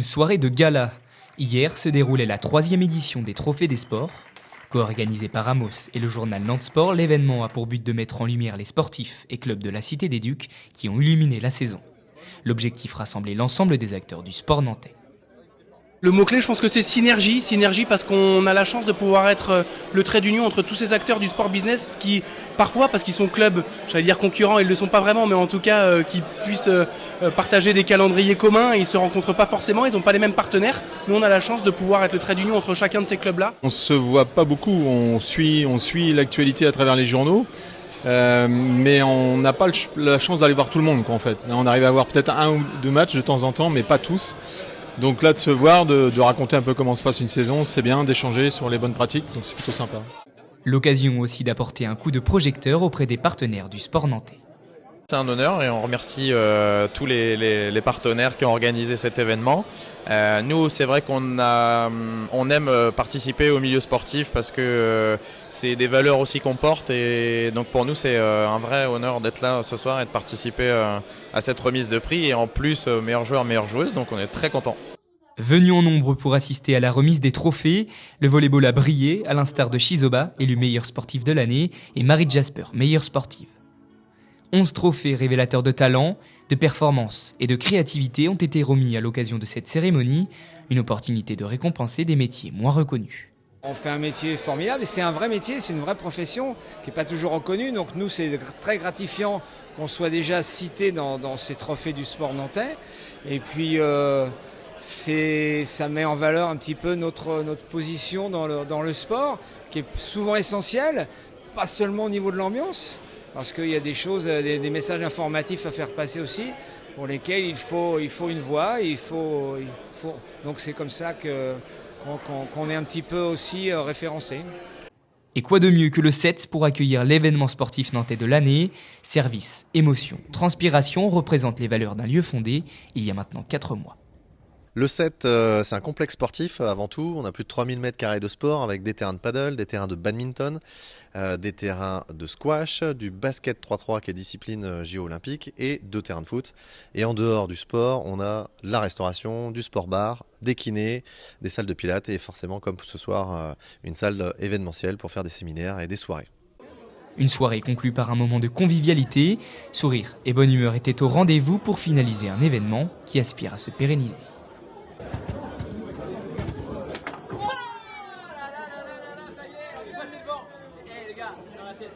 soirée de gala. Hier se déroulait la 3e édition des Trophées des Sports. Co-organisé par Amos et le journal Nantes Sport, l'événement a pour but de mettre en lumière les sportifs et clubs de la Cité des Ducs qui ont illuminé la saison. L'objectif, rassembler l'ensemble des acteurs du sport nantais. Le mot-clé, je pense que c'est synergie. Synergie parce qu'on a la chance de pouvoir être le trait d'union entre tous ces acteurs du sport business qui, parfois, parce qu'ils sont clubs, j'allais dire concurrents, ils ne le sont pas vraiment, mais en tout cas, qui puissent partager des calendriers communs. Ils ne se rencontrent pas forcément, ils n'ont pas les mêmes partenaires. Nous, on a la chance de pouvoir être le trait d'union entre chacun de ces clubs-là. On ne se voit pas beaucoup, on suit l'actualité à travers les journaux. Mais on n'a pas la chance d'aller voir tout le monde, quoi, en fait. On arrive à voir peut-être 1 ou 2 matchs de temps en temps, mais pas tous. Donc là, de se voir, de raconter un peu comment se passe une saison, c'est bien, d'échanger sur les bonnes pratiques, donc c'est plutôt sympa. L'occasion aussi d'apporter un coup de projecteur auprès des partenaires du sport nantais. C'est un honneur et on remercie tous les partenaires qui ont organisé cet événement. Nous, c'est vrai qu'on aime participer au milieu sportif parce que c'est des valeurs aussi qu'on porte et donc pour nous, c'est un vrai honneur d'être là ce soir et de participer à cette remise de prix et en plus meilleurs joueurs, meilleures joueuses, donc on est très contents. Venus en nombre pour assister à la remise des trophées, le volleyball a brillé, à l'instar de Shizoba, élu meilleur sportif de l'année, et Marie Jasper, meilleure sportive. 11 trophées révélateurs de talent, de performance et de créativité ont été remis à l'occasion de cette cérémonie, une opportunité de récompenser des métiers moins reconnus. On fait un métier formidable et c'est un vrai métier, c'est une vraie profession qui n'est pas toujours reconnue. Donc nous, c'est très gratifiant qu'on soit déjà cité dans ces trophées du sport nantais. Et puis, ça met en valeur un petit peu notre position dans le sport, qui est souvent essentielle, pas seulement au niveau de l'ambiance, parce qu'il y a des choses, des messages informatifs à faire passer aussi, pour lesquels il faut une voix, donc c'est comme ça qu'on est un petit peu aussi référencé. Et quoi de mieux que le 7 pour accueillir l'événement sportif nantais de l'année? Service, émotion, transpiration représentent les valeurs d'un lieu fondé il y a maintenant 4 mois. Le 7, c'est un complexe sportif avant tout. On a plus de 3000 m² de sport avec des terrains de paddle, des terrains de badminton, des terrains de squash, du basket 3-3 qui est discipline JO olympique et 2 terrains de foot. Et en dehors du sport, on a la restauration, du sport-bar, des kinés, des salles de pilates et forcément comme ce soir, une salle événementielle pour faire des séminaires et des soirées. Une soirée conclue par un moment de convivialité, sourire et bonne humeur étaient au rendez-vous pour finaliser un événement qui aspire à se pérenniser. Les gars, dans la tête.